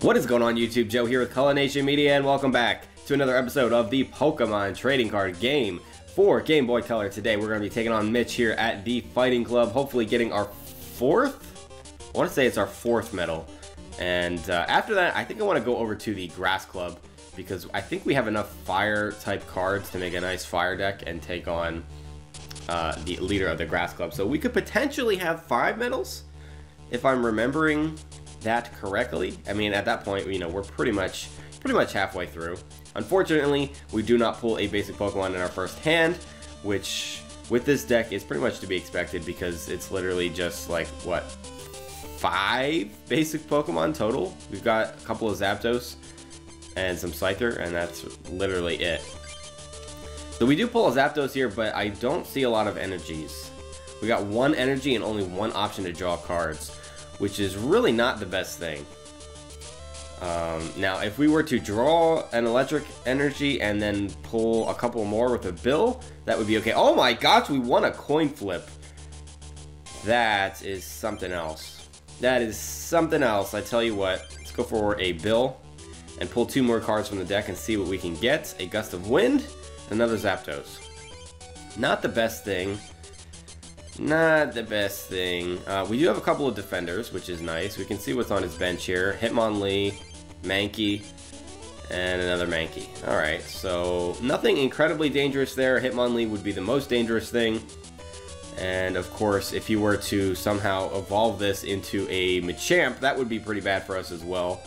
What is going on YouTube? Joe here with Color Nation Media, and welcome back to another episode of the Pokemon Trading Card Game for Game Boy Color. Today we're going to be taking on Mitch here at the Fighting Club, hopefully getting our fourth? I want to say it's our fourth medal. And after that, I think I want to go over to the Grass Club, because I think we have enough fire type cards to make a nice fire deck and take on the leader of the Grass Club. So we could potentially have 5 medals, if I'm remembering that correctly. I mean, at that point, you know, we're pretty much halfway through. Unfortunately, we do not pull a basic Pokemon in our first hand, which with this deck is pretty much to be expected, because it's literally just like, what, 5 basic Pokemon total? We've got a couple of Zapdos and some Scyther, and that's literally it. So we do pull a Zapdos here, but I don't see a lot of energies. We got 1 energy and only 1 option to draw cards, which is really not the best thing. Now, if we were to draw an electric energy and then pull a couple more with a bill, that would be okay. Oh my gosh, we won a coin flip. That is something else. That is something else. I tell you what, let's go for a bill and pull 2 more cards from the deck and see what we can get. A Gust of Wind, another Zapdos. Not the best thing. Not the best thing. We do have a couple of defenders, which is nice. We can see what's on his bench here. Hitmonlee, Mankey, and another Mankey. Alright, so nothing incredibly dangerous there. Hitmonlee would be the most dangerous thing. And of course, if you were to somehow evolve this into a Machamp, that would be pretty bad for us as well.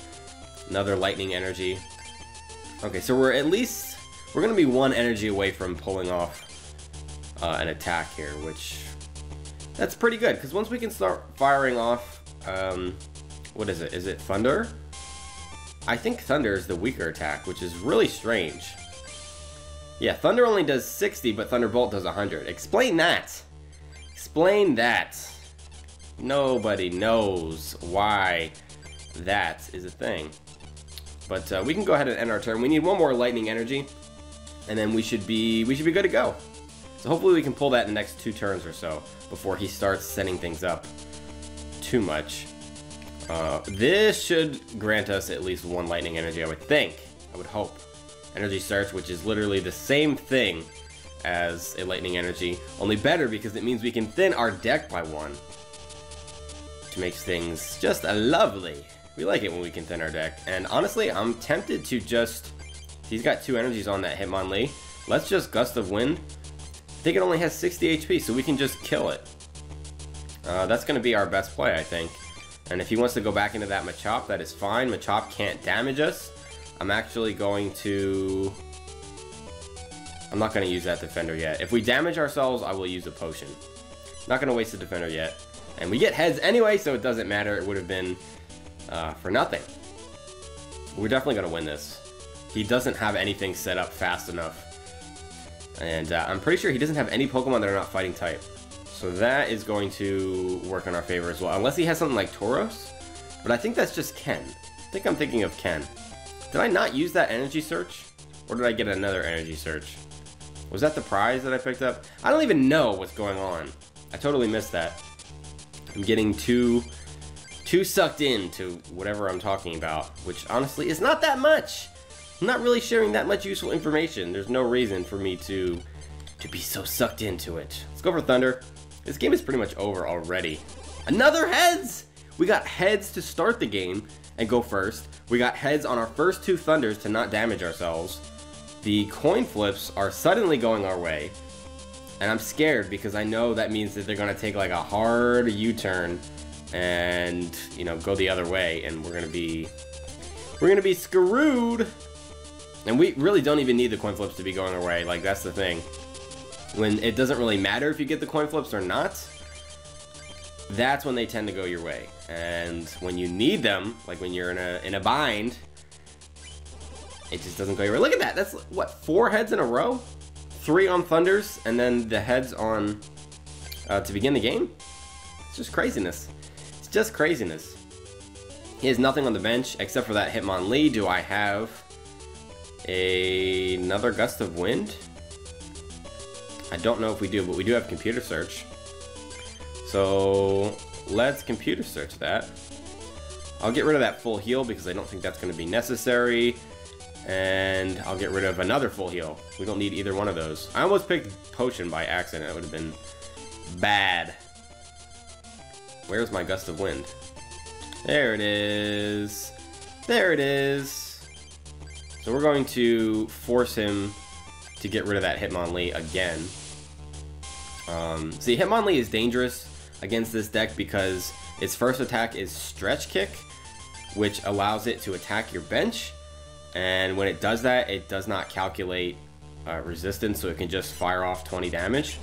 Another Lightning Energy. Okay, so we're going to be 1 energy away from pulling off an attack here, which... that's pretty good, because once we can start firing off, what is it? Is it Thunder? I think Thunder is the weaker attack, which is really strange. Yeah, Thunder only does 60, but Thunderbolt does 100. Explain that! Explain that! Nobody knows why that is a thing. But we can go ahead and end our turn. We need 1 more Lightning Energy, and then we should be good to go. So hopefully we can pull that in the next 2 turns or so before he starts setting things up too much. This should grant us at least 1 Lightning Energy, I would think. I would hope. Energy Search, which is literally the same thing as a Lightning Energy, only better because it means we can thin our deck by 1. Which makes things just lovely. We like it when we can thin our deck. And honestly, I'm tempted to just... he's got 2 energies on that Hitmonlee. Let's just Gust of Wind. I think it only has 60 HP, so we can just kill it. That's going to be our best play, I think. And if he wants to go back into that Machop, that is fine. Machop can't damage us. I'm actually going to... I'm not going to use that Defender yet. If we damage ourselves, I will use a Potion. Not going to waste the Defender yet. And we get heads anyway, so it doesn't matter. It would have been for nothing. We're definitely going to win this. He doesn't have anything set up fast enough. And I'm pretty sure he doesn't have any Pokemon that are not fighting type. So that is going to work in our favor as well. Unless he has something like Tauros. But I think that's just Ken. I think I'm thinking of Ken. Did I not use that Energy Search? Or did I get another Energy Search? Was that the prize that I picked up? I don't even know what's going on. I totally missed that. I'm getting too sucked into whatever I'm talking about. Which honestly is not that much. I'm not really sharing that much useful information. There's no reason for me to be so sucked into it. Let's go for Thunder. This game is pretty much over already. Another heads! We got heads to start the game and go first. We got heads on our first 2 Thunders to not damage ourselves. The coin flips are suddenly going our way. And I'm scared because I know that means that they're going to take like a hard U-turn and, you know, go the other way, and we're going to be screwed. And we really don't even need the coin flips to be going our way. Like, that's the thing. When it doesn't really matter if you get the coin flips or not, that's when they tend to go your way. And when you need them, like when you're in a bind, it just doesn't go your way. Look at that. That's, what, 4 heads in a row? 3 on Thunders, and then the heads on to begin the game? It's just craziness. It's just craziness. He has nothing on the bench except for that Hitmonlee. Do I have another Gust of Wind? I don't know if we do, but we do have Computer Search. So let's Computer Search that. I'll get rid of that full heal because I don't think that's going to be necessary. And I'll get rid of another full heal. We don't need either one of those. I almost picked Potion by accident. It would have been bad. Where's my Gust of Wind? There it is. There it is. So we're going to force him to get rid of that Hitmonlee again. See, Hitmonlee is dangerous against this deck because its first attack is Stretch Kick, which allows it to attack your bench. And when it does that, it does not calculate resistance, so it can just fire off 20 damage.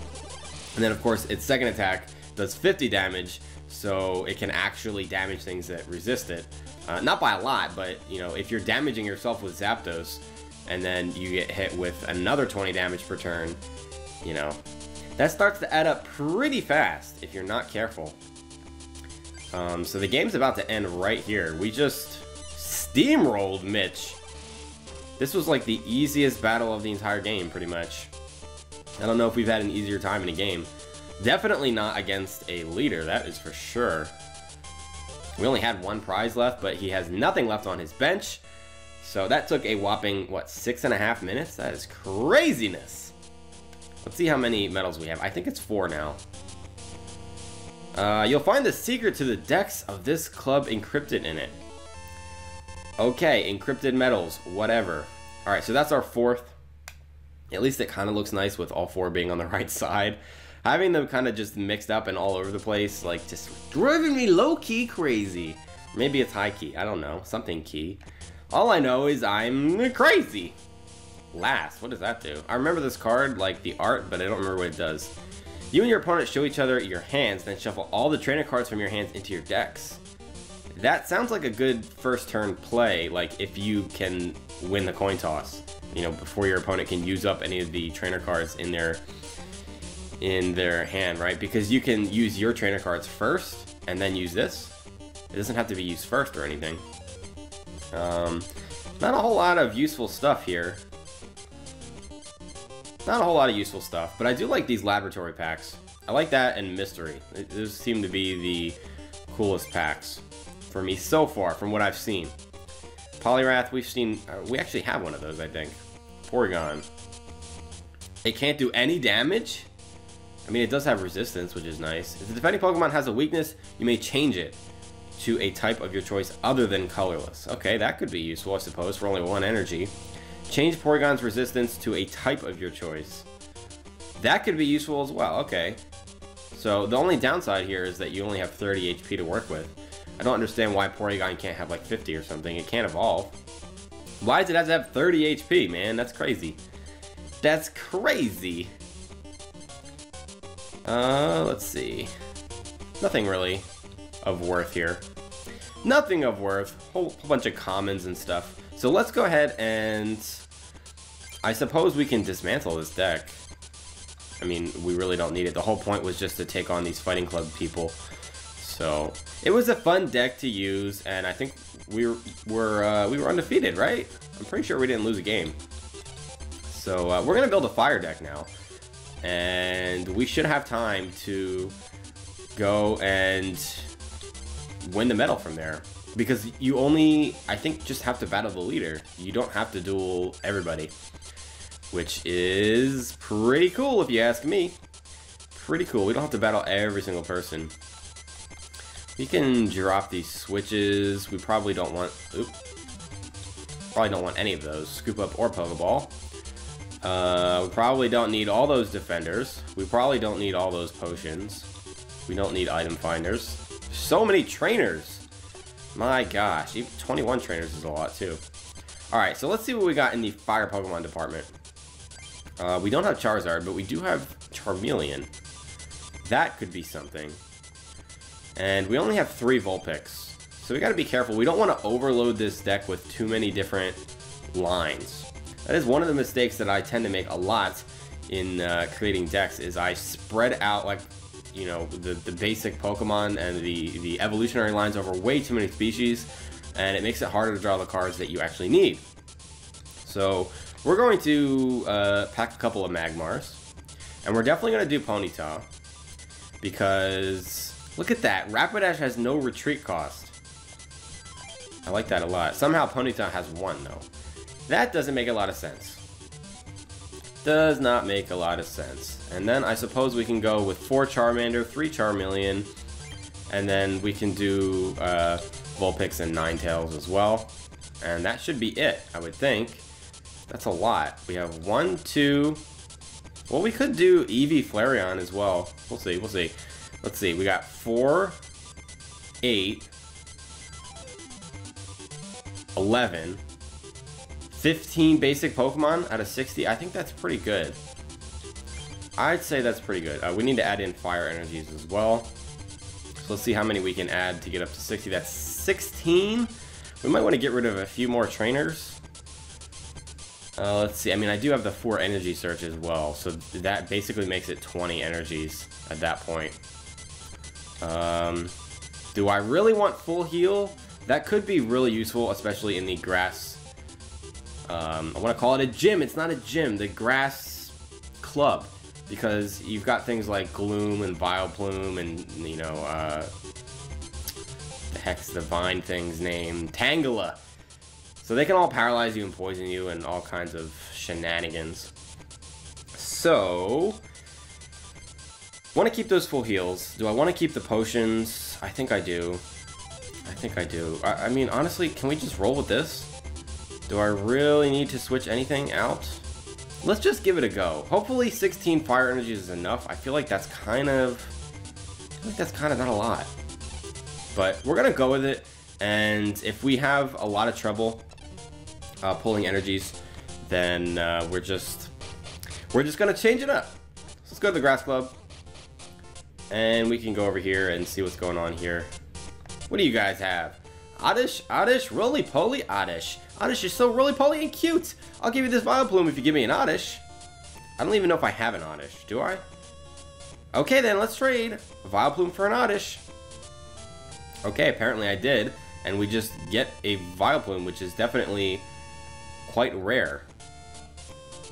And then, of course, its second attack does 50 damage, so it can actually damage things that resist it. Not by a lot, but, you know, if you're damaging yourself with Zapdos, and then you get hit with another 20 damage per turn, you know, that starts to add up pretty fast if you're not careful. So the game's about to end right here. We just steamrolled Mitch. This was like the easiest battle of the entire game, pretty much. I don't know if we've had an easier time in a game. Definitely not against a leader, that is for sure. We only had one prize left, but he has nothing left on his bench. So that took a whopping, what, 6.5 minutes? That is craziness. Let's see how many medals we have. I think it's 4 now. You'll find the secret to the decks of this club encrypted in it. Okay, encrypted medals, whatever. Alright, so that's our 4th. At least it kind of looks nice with all 4 being on the right side. Having them kind of just mixed up and all over the place, like, just driving me low-key crazy. Maybe it's high-key, I don't know, something key. All I know is I'm crazy. Last, what does that do? I remember this card, like the art, but I don't remember what it does. You and your opponent show each other your hands, then shuffle all the trainer cards from your hands into your decks. That sounds like a good first turn play, like if you can win the coin toss, you know, before your opponent can use up any of the trainer cards in their hand, right? Because you can use your trainer cards first and then use this. It doesn't have to be used first or anything. Not a whole lot of useful stuff here. Not a whole lot of useful stuff, but I do like these laboratory packs. I like that and mystery. Those seem to be the coolest packs for me so far, from what I've seen. Poliwrath, we've seen, we actually have one of those, I think. Porygon. It can't do any damage? I mean, it does have resistance, which is nice. If the defending Pokemon has a weakness, you may change it to a type of your choice other than colorless. Okay, that could be useful, I suppose, for only 1 energy. Change Porygon's resistance to a type of your choice. That could be useful as well, okay. So the only downside here is that you only have 30 HP to work with. I don't understand why Porygon can't have like 50 or something. It can't evolve. Why does it have to have 30 HP, man? That's crazy. That's crazy. Let's see. Nothing really of worth here. Nothing of worth. Whole bunch of commons and stuff. So let's go ahead and I suppose we can dismantle this deck. I mean, we really don't need it. The whole point was just to take on these Fighting Club people. So it was a fun deck to use, and I think we were undefeated, right? I'm pretty sure we didn't lose a game. So we're gonna build a fire deck now, and we should have time to go and win the medal from there. Because you only, I think, just have to battle the leader. You don't have to duel everybody, which is pretty cool if you ask me. Pretty cool. We don't have to battle every single person. We can drop these switches. We probably don't want, probably don't want any of those. Scoop up or Pokeball. We probably don't need all those defenders. We probably don't need all those potions. We don't need item finders. So many trainers. My gosh, even 21 trainers is a lot too. Alright, so let's see what we got in the fire Pokemon department. We don't have Charizard, but we do have Charmeleon. That could be something. And we only have 3 Vulpix. So we gotta be careful. We don't want to overload this deck with too many different lines. That is one of the mistakes that I tend to make a lot in creating decks, is I spread out, like, you know, the basic Pokemon and the evolutionary lines over way too many species, and it makes it harder to draw the cards that you actually need. So we're going to pack a couple of Magmars, and we're definitely going to do Ponyta, because look at that, Rapidash has no retreat cost. I like that a lot. Somehow Ponyta has 1 though. That doesn't make a lot of sense. Does not make a lot of sense. And then I suppose we can go with 4 Charmander, 3 Charmeleon, and then we can do Vulpix and Ninetales as well. And that should be it, I would think. That's a lot. We have 1, 2... Well, we could do Eevee Flareon as well. We'll see, we'll see. Let's see, we got 4, 8, 11, 15 basic Pokemon out of 60. I think that's pretty good. I'd say that's pretty good. We need to add in Fire Energies as well. So let's see how many we can add to get up to 60. That's 16. We might want to get rid of a few more trainers. Let's see. I mean, I do have the 4 energy search as well, so that basically makes it 20 energies at that point. Do I really want full heal? That could be really useful, especially in the grass. I want to call it a gym. It's not a gym. The grass club, because you've got things like Gloom and Vileplume and, you know, the heck's the vine thing's name? Tangela. So they can all paralyze you and poison you and all kinds of shenanigans. So, want to keep those full heals. Do I want to keep the potions? I think I do. I think I do. I mean, honestly, can we just roll with this? Do I really need to switch anything out? Let's just give it a go. Hopefully 16 fire energies is enough. I feel like that's kind of not a lot. But we're gonna go with it, and if we have a lot of trouble pulling energies, then we're just gonna change it up. So let's go to the grass club, and we can go over here and see what's going on here. What do you guys have? Oddish, roly-poly Oddish. Oddish is so roly-poly and cute. I'll give you this Vileplume if you give me an Oddish. I don't even know if I have an Oddish, do I? Okay then, let's trade a Vileplume for an Oddish. Okay, apparently I did, and we just get a Vileplume, which is definitely quite rare.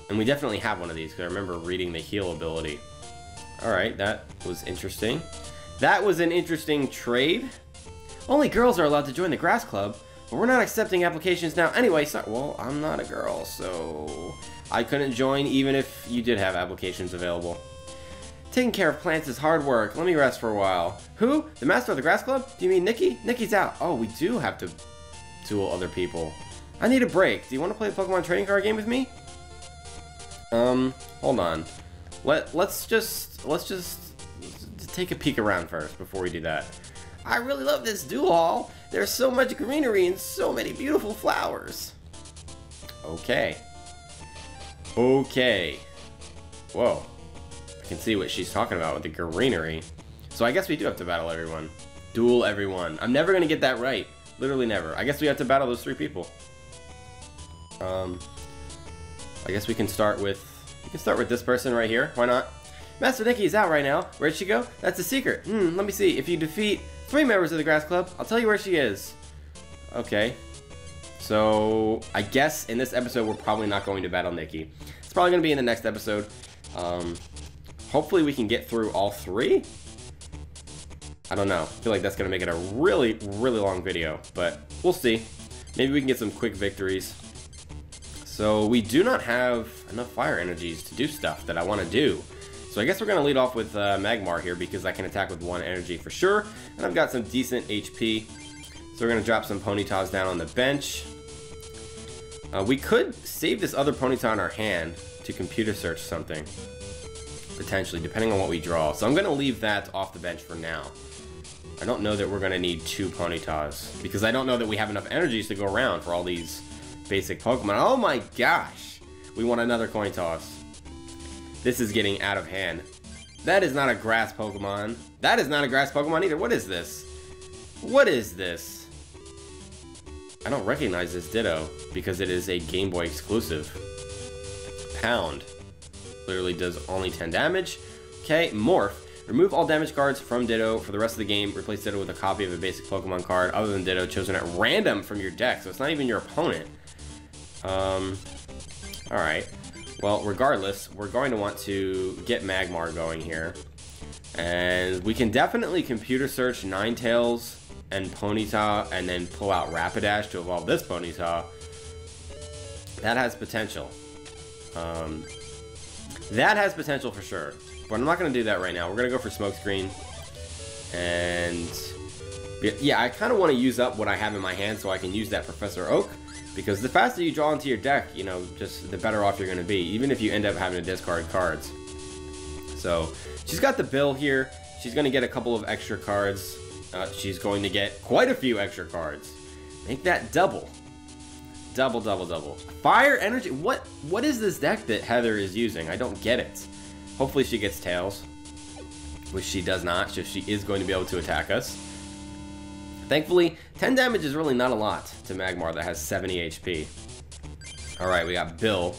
And we definitely have one of these, because I remember reading the heal ability. Alright, that was interesting. That was an interesting trade. Only girls are allowed to join the grass club, but we're not accepting applications now anyway, so... Well, I'm not a girl, so... I couldn't join even if you did have applications available. Taking care of plants is hard work. Let me rest for a while. Who? The master of the grass club? Do you mean Nikki? Nikki's out. Oh, we do have to duel other people. I need a break. Do you want to play a Pokemon trading card game with me? Hold on. Let's just take a peek around first before we do that. I really love this duel hall. There's so much greenery and so many beautiful flowers. Okay. Okay. Whoa. I can see what she's talking about with the greenery. So I guess we do have to battle everyone. Duel everyone. I'm never gonna get that right. Literally never. I guess we have to battle those 3 people. I guess we can start with this person right here. Why not? Master Nikki is out right now. Where'd she go? That's a secret. Let me see. If you defeat 3 members of the grass club, I'll tell you where she is. Okay. So I guess in this episode we're probably not going to battle Nikki. It's probably gonna be in the next episode. Hopefully we can get through all 3. I don't know. I feel like that's gonna make it a really, really long video, but we'll see. Maybe we can get some quick victories. So we do not have enough fire energies to do stuff that I want to do. So I guess we're going to lead off with Magmar here, because I can attack with 1 energy for sure. And I've got some decent HP. So we're going to drop some Ponytas down on the bench. We could save this other Ponyta in our hand to computer search something. Potentially, depending on what we draw. So I'm going to leave that off the bench for now. I don't know that we're going to need 2 Ponytas, because I don't know that we have enough energies to go around for all these basic Pokemon. Oh my gosh! We want another coin toss. This is getting out of hand. That is not a grass Pokemon. That is not a grass Pokemon either. What is this? What is this? I don't recognize this Ditto because it is a Game Boy exclusive. Pound. Literally does only 10 damage. Okay, Morph. Remove all damage cards from Ditto for the rest of the game. Replace Ditto with a copy of a basic Pokemon card other than Ditto chosen at random from your deck. So it's not even your opponent. Alright. Well, regardless, we're going to want to get Magmar going here. And we can definitely computer search Ninetales and Ponyta and then pull out Rapidash to evolve this Ponyta, that has potential. That has potential for sure. But I'm not going to do that right now. We're going to go for Smokescreen. And yeah, I kind of want to use up what I have in my hand so I can use that Professor Oak. Because the faster you draw into your deck, you know, just the better off you're going to be. Even if you end up having to discard cards. So, she's got the Bill here. She's going to get a couple of extra cards. She's going to get quite a few extra cards. Make that double. Double, double, double. Fire Energy. What is this deck that Heather is using? I don't get it. Hopefully she gets Tails. Which she does not. So she is going to be able to attack us. Thankfully, 10 damage is really not a lot to Magmar that has 70 HP. Alright, we got Bill.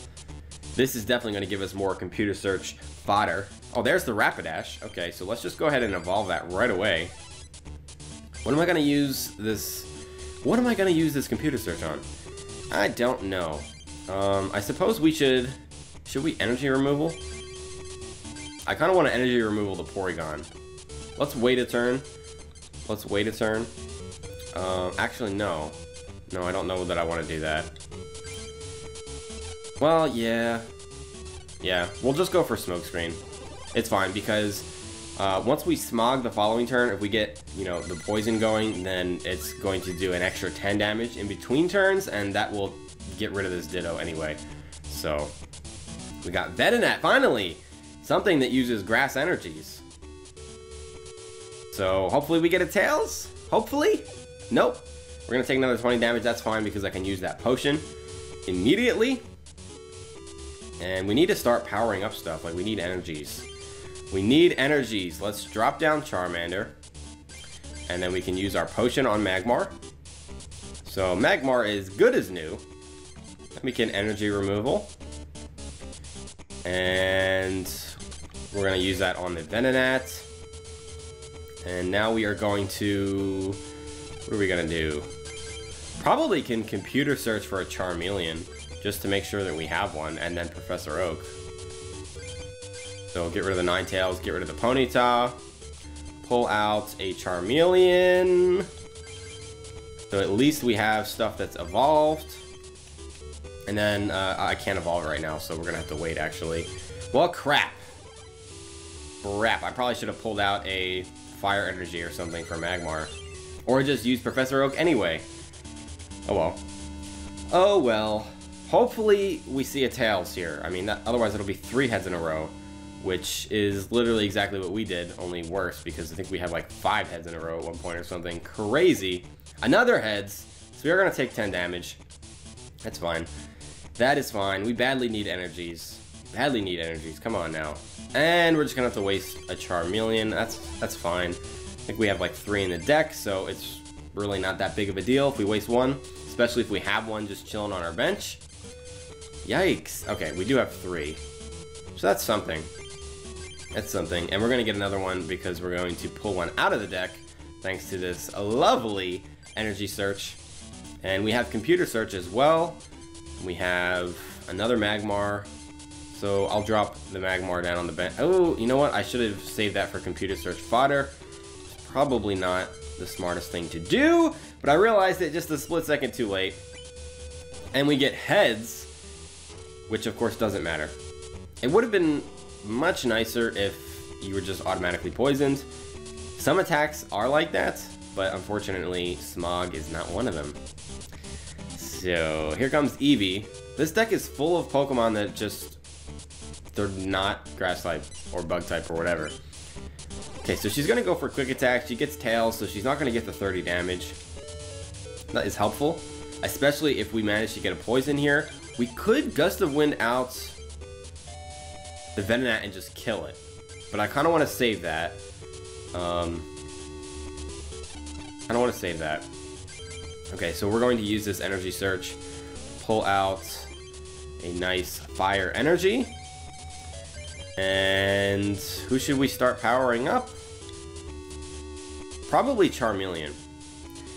This is definitely going to give us more computer search fodder. Oh, there's the Rapidash. Okay, so let's just go ahead and evolve that right away. What am I going to use this... What am I going to use this computer search on? I don't know. I suppose we should... Should we energy removal? I kind of want to energy removal the Porygon. Let's wait a turn. Let's wait a turn. Actually, no. No, I don't know that I want to do that. Well, yeah. Yeah, we'll just go for Smokescreen. It's fine, because once we Smog the following turn, if we get, you know, the poison going, then it's going to do an extra 10 damage in between turns, and that will get rid of this Ditto anyway. So, we got Venonat, finally! Something that uses grass energies. So, hopefully we get a Tails? Hopefully? Nope. We're going to take another 20 damage, that's fine, because I can use that potion immediately. And we need to start powering up stuff, like we need energies. We need energies. Let's drop down Charmander. And then we can use our potion on Magmar. So Magmar is good as new. We can energy removal. And we're going to use that on the Venonat. And now we are going to... What are we going to do? Probably can computer search for a Charmeleon. Just to make sure that we have one. And then Professor Oak. So get rid of the Ninetales, get rid of the Ponyta, pull out a Charmeleon. So at least we have stuff that's evolved. And then I can't evolve it right now, so we're gonna have to wait actually. Well, crap. Crap, I probably should have pulled out a Fire Energy or something for Magmar. Or just use Professor Oak anyway. Oh well. Oh well. Hopefully we see a Tails here. I mean, otherwise it'll be 3 heads in a row. Which is literally exactly what we did, only worse, because I think we had like 5 heads in a row at one point or something crazy. Another heads, so we are going to take 10 damage. That's fine. That is fine. We badly need energies. Badly need energies. Come on now. And we're just going to have to waste a Charmeleon. That's fine. I think we have like 3 in the deck, so it's really not that big of a deal if we waste 1. Especially if we have one just chilling on our bench. Yikes. Okay, we do have 3. So that's something. That's something. And we're going to get another one because we're going to pull one out of the deck thanks to this lovely energy search. And we have computer search as well. We have another Magmar. So I'll drop the Magmar down on the bench. Oh, you know what? I should have saved that for computer search fodder. Probably not the smartest thing to do, but I realized it just a split second too late. And we get heads, which of course doesn't matter. It would have been much nicer if you were just automatically poisoned. Some attacks are like that, but unfortunately, Smog is not one of them. So, here comes Eevee. This deck is full of Pokemon that just... they're not Grass type, or Bug type, or whatever. Okay, so she's going to go for Quick Attack. She gets Tails, so she's not going to get the 30 damage. That is helpful, especially if we manage to get a Poison here. We could Gust of Wind out the Venonat and just kill it. But I kind of want to save that. I don't want to save that. Okay, so we're going to use this energy search. Pull out a nice Fire Energy. And who should we start powering up? Probably Charmeleon.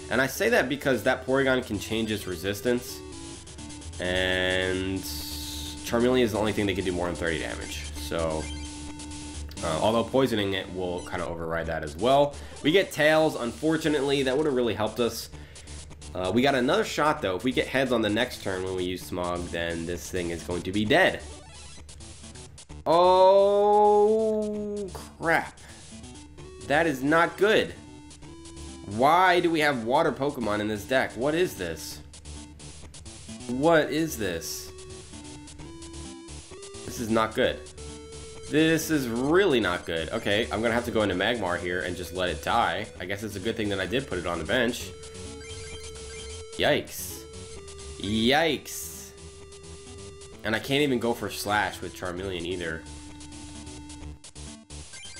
And I say that because that Porygon can change its resistance. And Charmeleon is the only thing that can do more than 30 damage. So, Although poisoning it will kind of override that as well. We get tails, unfortunately. That would have really helped us. We got another shot, though. If we get heads on the next turn when we use Smog, then this thing is going to be dead. Oh, crap. That is not good. Why do we have water Pokemon in this deck? What is this? What is this? This is not good. This is really not good. Okay, I'm gonna have to go into Magmar here and just let it die. I guess it's a good thing that I did put it on the bench. Yikes. Yikes. And I can't even go for Slash with Charmeleon either.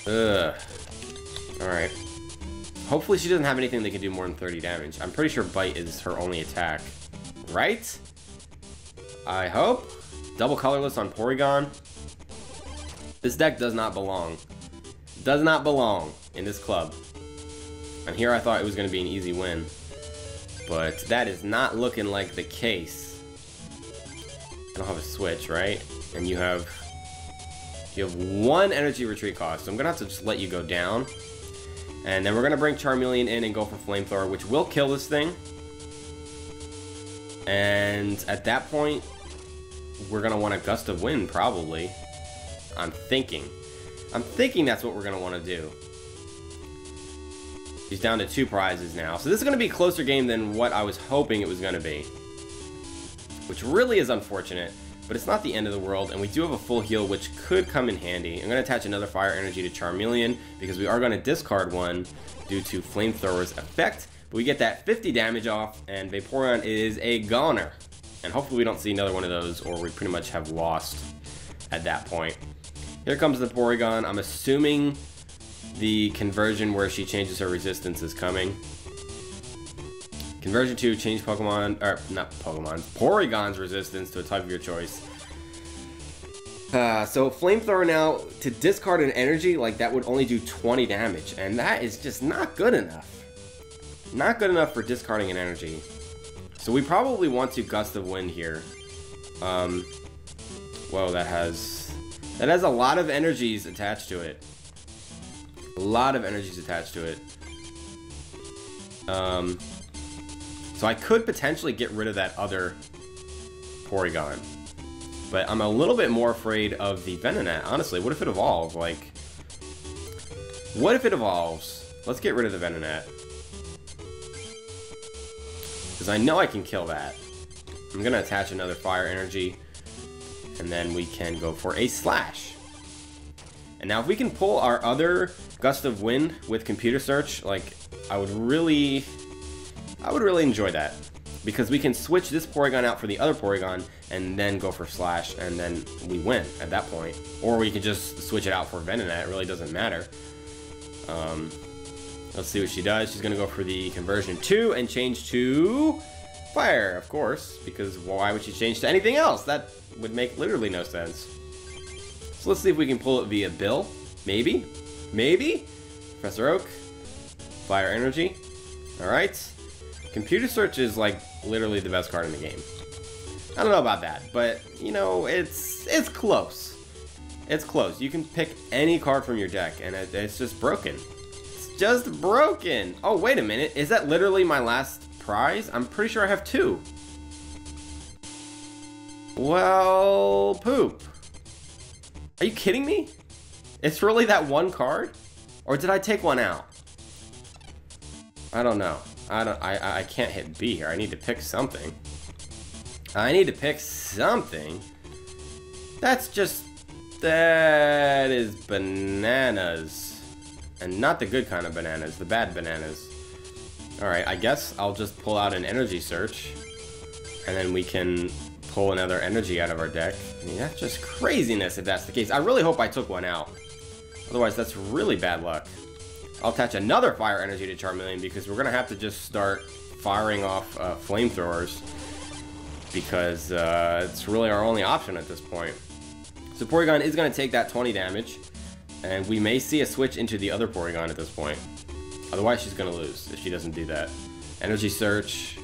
Ugh. Alright. Hopefully she doesn't have anything that can do more than 30 damage. I'm pretty sure Bite is her only attack. Right? I hope. Double colorless on Porygon. This deck does not belong. Does not belong in this club. And here I thought it was going to be an easy win. But that is not looking like the case. I don't have a switch, right? And you have one energy retreat cost. So I'm going to have to just let you go down. And then we're going to bring Charmeleon in and go for Flamethrower, which will kill this thing. And at that point, we're going to want a Gust of Wind, probably. I'm thinking that's what we're going to want to do. He's down to 2 prizes now. So this is going to be a closer game than what I was hoping it was going to be. Which really is unfortunate, but it's not the end of the world, and we do have a full heal, which could come in handy. I'm going to attach another Fire Energy to Charmeleon, because we are going to discard one due to Flamethrower's effect. But we get that 50 damage off, and Vaporeon is a goner. And hopefully we don't see another one of those, or we pretty much have lost at that point. Here comes the Porygon. I'm assuming the conversion where she changes her resistance is coming. Conversion 2, change Pokemon, or not Pokemon, Porygon's resistance to a type of your choice. So Flamethrower now, to discard an energy, like that would only do 20 damage, and that is just not good enough. Not good enough for discarding an energy. So we probably want to Gust of Wind here. Whoa, that has a lot of energies attached to it. A lot of energies attached to it. So I could potentially get rid of that other Porygon. But I'm a little bit more afraid of the Venonat, honestly. What if it evolves? Like, what if it evolves? Let's get rid of the Venonat. Because I know I can kill that. I'm going to attach another Fire Energy. And then we can go for a Slash. And now if we can pull our other Gust of Wind with Computer Search, like, I would really enjoy that. Because we can switch this Porygon out for the other Porygon and then go for Slash, and then we win at that point. Or we could just switch it out for Venonat, it really doesn't matter. Let's see what she does. She's going to go for the Conversion 2 and change to Fire, of course. Because why would she change to anything else? That would make literally no sense. So let's see if we can pull it via Bill. Maybe. Maybe? Professor Oak. Fire Energy. Alright. Computer Search is like literally the best card in the game. I don't know about that, but you know, it's close. It's close. You can pick any card from your deck and it's just broken. It's just broken. Oh, wait a minute. Is that literally my last prize? I'm pretty sure I have 2. Well, poop. Are you kidding me? It's really that one card? Or did I take one out? I don't know. I can't hit B here. I need to pick something. I need to pick something. That is bananas. And not the good kind of bananas, the bad bananas. Alright, I guess I'll just pull out an Energy Search. And then we can pull another energy out of our deck. I mean, that's just craziness if that's the case. I really hope I took one out. Otherwise, that's really bad luck. I'll attach another Fire Energy to Charmeleon because we're going to have to just start firing off Flamethrowers. Because it's really our only option at this point. So Porygon is going to take that 20 damage. And we may see a switch into the other Porygon at this point. Otherwise, she's going to lose if she doesn't do that. Energy Search.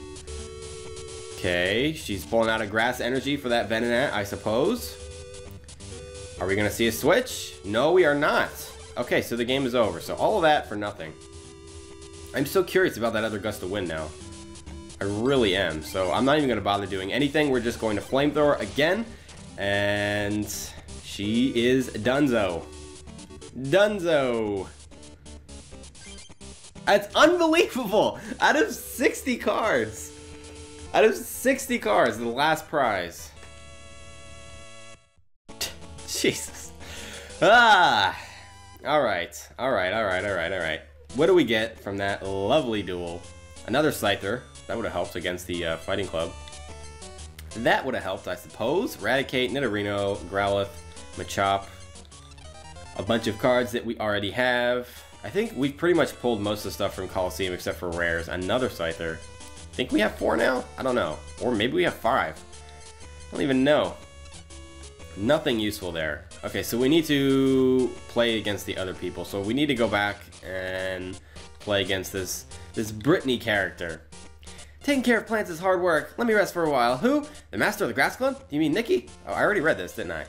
Okay, she's pulling out a Grass Energy for that Venonat, I suppose. Are we going to see a switch? No, we are not. Okay, so the game is over. So all of that for nothing. I'm so curious about that other gust of wind now. I really am. So I'm not even going to bother doing anything. We're just going to flamethrower again. And she is Dunzo. Dunzo. That's unbelievable. Out of 60 cards. Out of 60 cards, the last prize. Jesus. Ah. Alright. Alright. What do we get from that lovely duel? Another Scyther. That would have helped against the Fighting Club. That would have helped, I suppose. Raticate, Nidorino, Growlithe, Machop. A bunch of cards that we already have. I think we've pretty much pulled most of the stuff from Coliseum except for rares. Another Scyther. I think we have 4 now? I don't know. Or maybe we have 5. I don't even know. Nothing useful there. Okay, so we need to play against the other people. So we need to go back and play against this Brittany character. Taking care of plants is hard work. Let me rest for a while. Who? The master of the grass club? Do you mean Nikki? Oh, I already read this, didn't I?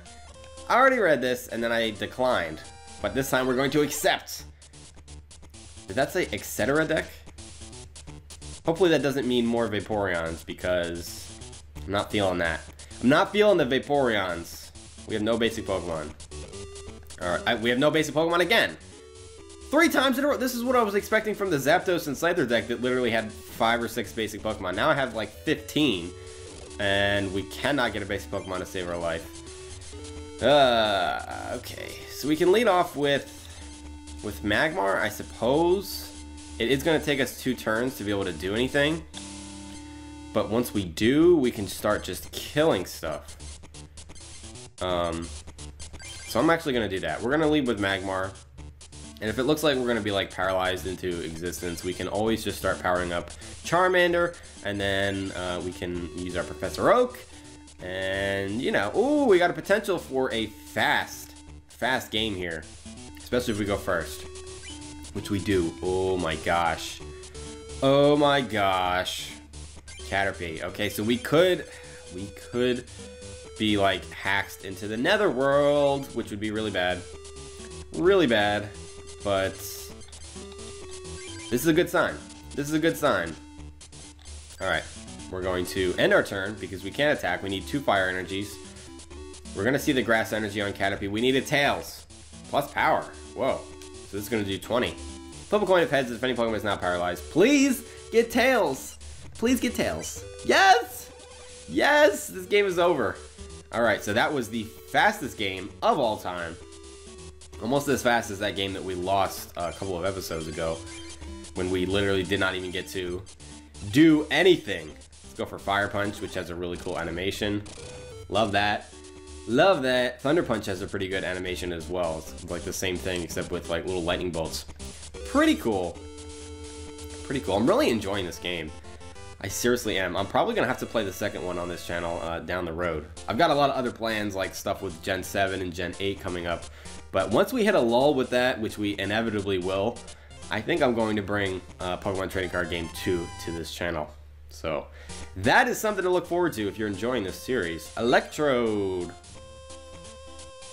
I already read this, and then I declined. But this time we're going to accept. Did that say etc. deck? Hopefully that doesn't mean more Vaporeons, because I'm not feeling that. I'm not feeling the Vaporeons. We have no basic Pokemon. Alright, we have no basic Pokemon again. 3 times in a row. This is what I was expecting from the Zapdos and Scyther deck that literally had 5 or 6 basic Pokemon. Now I have like 15. And we cannot get a basic Pokemon to save our life. Okay. So we can lead off with Magmar, I suppose. It is going to take us 2 turns to be able to do anything. But once we do, we can start just killing stuff. So I'm actually going to do that. We're going to lead with Magmar. And if it looks like we're going to be like paralyzed into existence, we can always just start powering up Charmander. And then we can use our Professor Oak. And, you know, ooh, we got a potential for a fast game here. Especially if we go first. Which we do. Oh my gosh. Oh my gosh. Caterpie. Okay, so we could be like hacked into the Netherworld, which would be really bad. Really bad. But this is a good sign. This is a good sign. Alright. We're going to end our turn because we can't attack. We need 2 fire energies. We're going to see the grass energy on Caterpie. We needed tails. Plus power. Whoa. So this is going to do 20. Flip a coin of heads if any Pokemon is not paralyzed. Please get tails. Please get tails. Yes! Yes! This game is over. Alright, so that was the fastest game of all time. Almost as fast as that game that we lost a couple of episodes ago. When we literally did not even get to do anything. Let's go for Fire Punch, which has a really cool animation. Love that. Love that. Thunder Punch has a pretty good animation as well. It's like the same thing except with like little lightning bolts. Pretty cool. Pretty cool. I'm really enjoying this game. I seriously am. I'm probably going to have to play the second one on this channel down the road. I've got a lot of other plans, like stuff with Gen 7 and Gen 8 coming up. But once we hit a lull with that, which we inevitably will, I think I'm going to bring Pokemon Trading Card Game 2 to this channel. So that is something to look forward to if you're enjoying this series. Electrode.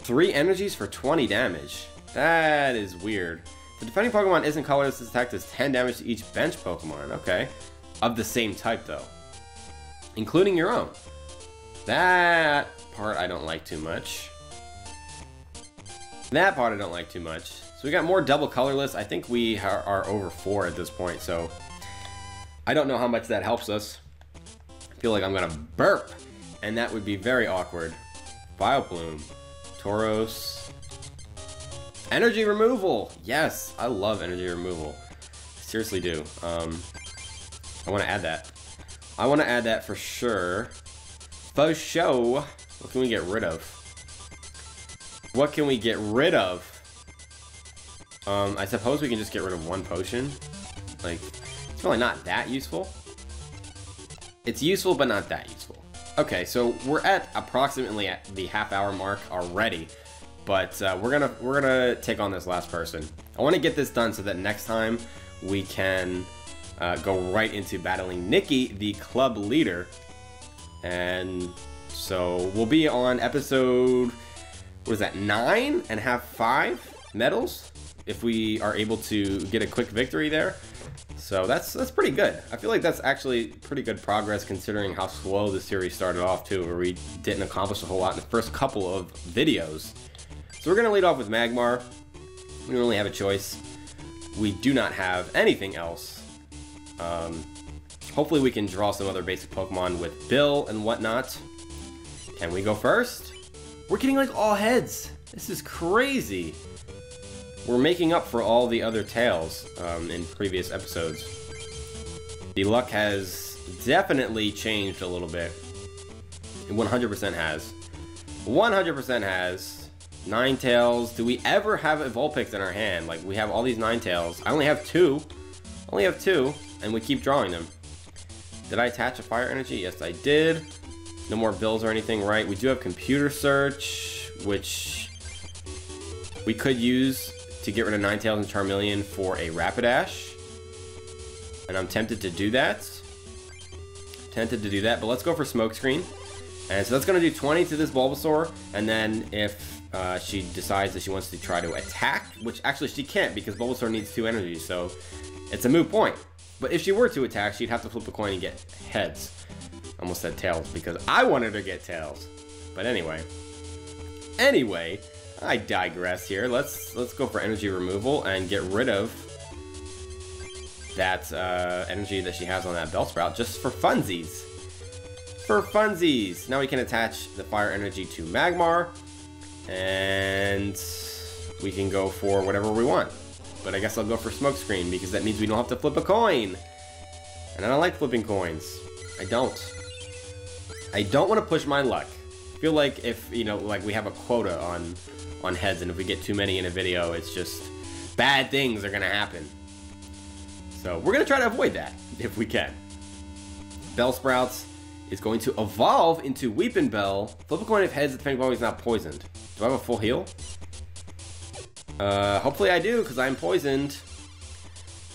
3 energies for 20 damage. That is weird. The defending Pokemon isn't colorless. This attack does 10 damage to each bench Pokemon. Okay. Of the same type, though. Including your own. That part I don't like too much. That part I don't like too much. So we got more double colorless. I think we are over 4 at this point, so I don't know how much that helps us. I feel like I'm gonna burp, and that would be very awkward. Vileplume. Tauros. Energy removal! Yes, I love energy removal. I seriously do. I want to add that. I want to add that for sure. For sure. What can we get rid of? What can we get rid of? I suppose we can just get rid of 1 potion. Like, it's really not that useful. It's useful, but not that useful. Okay, so we're at approximately at the half-hour mark already. But we're gonna take on this last person. I want to get this done so that next time we can go right into battling Nikki, the club leader. And so we'll be on episode what is that, 9 and have 5 medals if we are able to get a quick victory there. So that's pretty good. I feel like that's actually pretty good progress considering how slow the series started off too, where we didn't accomplish a whole lot in the first couple of videos. So we're gonna lead off with Magmar. We don't really have a choice. We do not have anything else. Hopefully we can draw some other basic Pokemon with Bill and whatnot. Can we go first? We're getting like all heads. This is crazy. We're making up for all the other tails in previous episodes. The luck has definitely changed a little bit. It 100% has. 100% has. 9 tails. Do we ever have a Vulpix in our hand? Like, we have all these 9 tails. I only have 2. Only have 2, and we keep drawing them. Did I attach a fire energy? Yes, I did. No more bills or anything, right? We do have computer search, which we could use to get rid of Ninetales and Charmeleon for a Rapidash. And I'm tempted to do that. But let's go for Smokescreen. And so that's going to do 20 to this Bulbasaur. And then if she decides that she wants to try to attack, which actually she can't because Bulbasaur needs 2 energies, so it's a moot point. But if she were to attack, she'd have to flip a coin and get heads. Almost said tails because I wanted her to get tails. But anyway, I digress here. Let's go for energy removal and get rid of that energy that she has on that Bellsprout just for funsies. Now we can attach the fire energy to Magmar and we can go for whatever we want. But I guess I'll go for Smokescreen because that means we don't have to flip a coin. And I don't like flipping coins. I don't want to push my luck. I feel like if, you know, like we have a quota on heads, and if we get too many in a video, it's just bad things are gonna happen. So we're gonna try to avoid that if we can. Bellsprouts is going to evolve into Weepinbell. Flip a coin if heads if the Pokemon is not poisoned. Do I have a full heal? Hopefully I do, because I'm poisoned.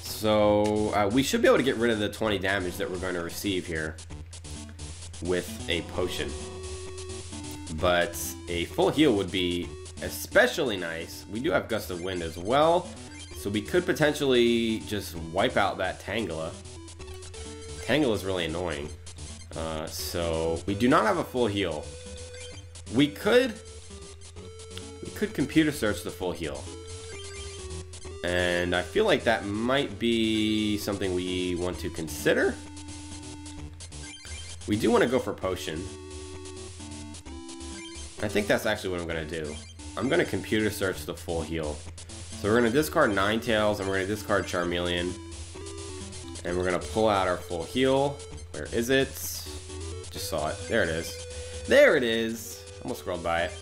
So we should be able to get rid of the 20 damage that we're going to receive here with a potion. But a full heal would be especially nice. We do have Gust of Wind as well, so we could potentially just wipe out that Tangela. Tangela is really annoying. So we do not have a full heal. We could computer search the full heal. And I feel like that might be something we want to consider. We do want to go for potion. I think that's actually what I'm going to do. I'm going to computer search the full heal. So we're going to discard Ninetales and we're going to discard Charmeleon. And we're going to pull out our full heal. Where is it? Just saw it. There it is. There it is. Almost scrolled by it.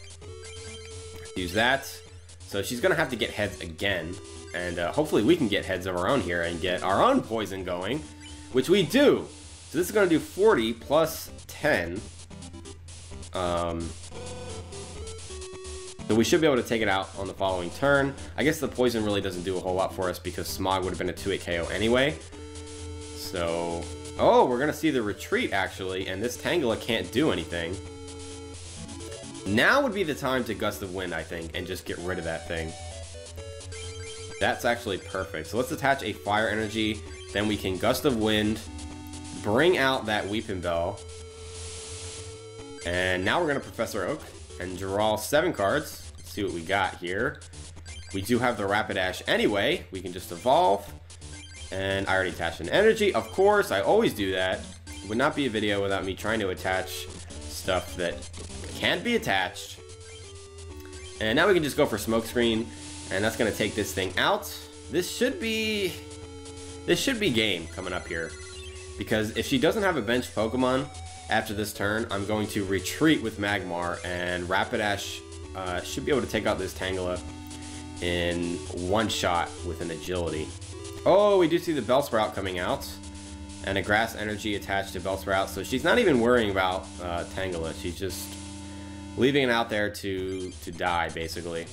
Use that. So she's going to have to get heads again. And hopefully we can get heads of our own here and get our own poison going. Which we do. So this is going to do 40 plus 10. So we should be able to take it out on the following turn. I guess the poison really doesn't do a whole lot for us because Smog would have been a 2-hit KO anyway. So, oh, we're going to see the retreat actually, and this Tangela can't do anything. Now would be the time to Gust of Wind, I think, and just get rid of that thing. That's actually perfect. So let's attach a fire energy, then we can Gust of Wind, bring out that Weepinbell, and now we're going to Professor Oak and draw 7 cards. Let's see what we got here. We do have the Rapidash anyway. We can just evolve. And I already attached an energy. Of course, I always do that. It would not be a video without me trying to attach stuff that can't be attached. And now we can just go for Smokescreen. And that's going to take this thing out. This should be game coming up here. Because if she doesn't have a bench Pokemon after this turn, I'm going to retreat with Magmar, and Rapidash should be able to take out this Tangela in one shot with an agility. Oh, we do see the Bellsprout coming out, and a Grass Energy attached to Bellsprout, so she's not even worrying about Tangela. She's just leaving it out there to die, basically.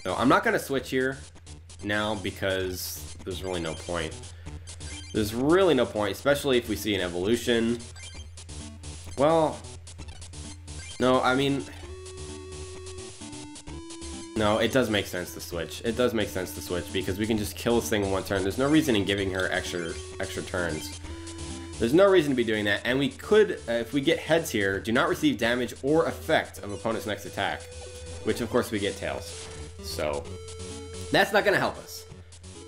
So I'm not going to switch here now because there's really no point. There's really no point, especially if we see an evolution. Well, no, I mean, No, it does make sense to switch. It does make sense to switch because we can just kill this thing in one turn. There's no reason in giving her extra turns. There's no reason to be doing that. And we could, if we get heads here, do not receive damage or effect of opponent's next attack. Which, of course, we get tails. So, that's not going to help us.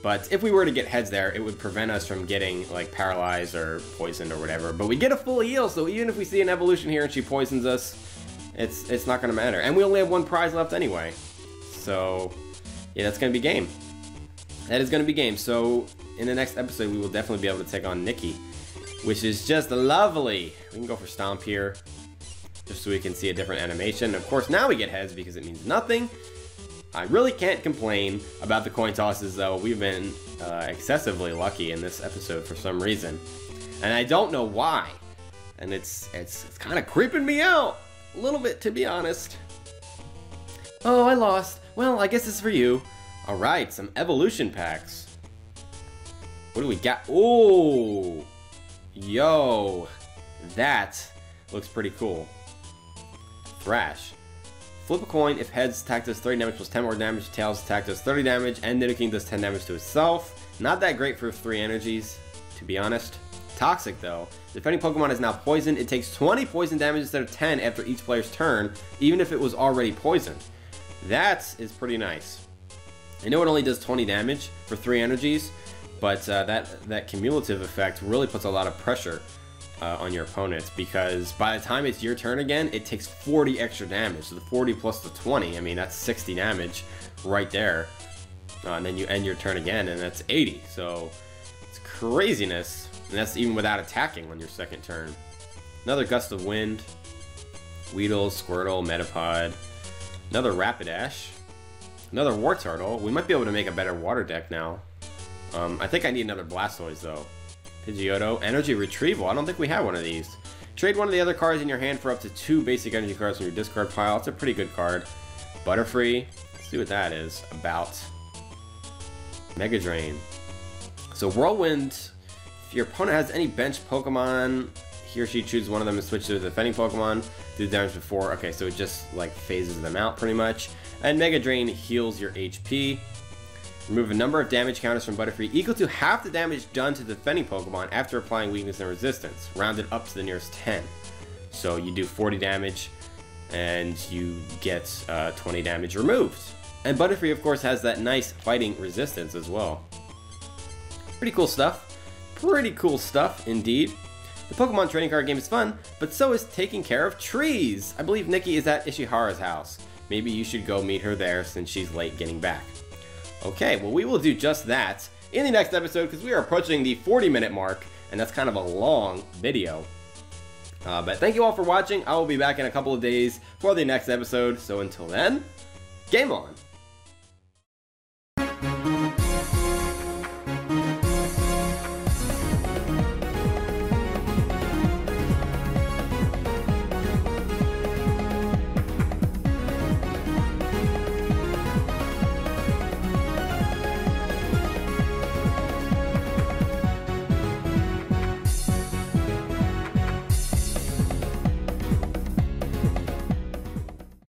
But if we were to get heads there, it would prevent us from getting, like, paralyzed or poisoned or whatever. But we get a full heal, so even if we see an evolution here and she poisons us, it's not going to matter. And we only have one prize left anyway. So, yeah, that's going to be game. That is going to be game. So, in the next episode, we will definitely be able to take on Nikki, which is just lovely. We can go for Stomp here, just so we can see a different animation. Of course, now we get heads because it means nothing. I really can't complain about the coin tosses, though. We've been excessively lucky in this episode for some reason. And I don't know why. And it's kind of creeping me out a little bit, to be honest. Oh, I lost. Well, I guess it's for you. Alright, some evolution packs. What do we got? Oh! Yo! That looks pretty cool. Thrash. Flip a coin. If heads, attack does 30 damage plus 10 more damage. Tails, attack does 30 damage. And Nidoking does 10 damage to itself. Not that great for 3 energies, to be honest. Toxic, though. The defending Pokemon is now poisoned. It takes 20 poison damage instead of 10 after each player's turn, even if it was already poisoned. That is pretty nice. I know it only does 20 damage for 3 energies, but that cumulative effect really puts a lot of pressure on your opponents, because by the time it's your turn again, it takes 40 extra damage. So the 40 plus the 20, I mean, that's 60 damage right there. And then you end your turn again, and that's 80. So it's craziness. And that's even without attacking on your second turn. Another Gust of Wind. Weedle, Squirtle, Metapod. Another Rapidash. Another Wartortle. We might be able to make a better water deck now. I think I need another Blastoise, though. Pidgeotto. Energy Retrieval. I don't think we have one of these. Trade one of the other cards in your hand for up to 2 basic energy cards from your discard pile. It's a pretty good card. Butterfree. Let's see what that is about. Mega Drain. So Whirlwind, if your opponent has any bench Pokemon, he or she chooses one of them and switch to a defending Pokemon, do the damage before. Okay, so it just like phases them out pretty much. And Mega Drain heals your HP. Remove a number of damage counters from Butterfree equal to half the damage done to the defending Pokemon after applying weakness and resistance, rounded up to the nearest 10. So you do 40 damage and you get 20 damage removed. And Butterfree, of course, has that nice fighting resistance as well. Pretty cool stuff. Pretty cool stuff, indeed. The Pokemon trading card game is fun, but so is taking care of trees. I believe Nikki is at Ishihara's house. Maybe you should go meet her there since she's late getting back. Okay, well, we will do just that in the next episode because we are approaching the 40-minute mark, and that's kind of a long video. But thank you all for watching. I will be back in a couple of days for the next episode. So until then, game on!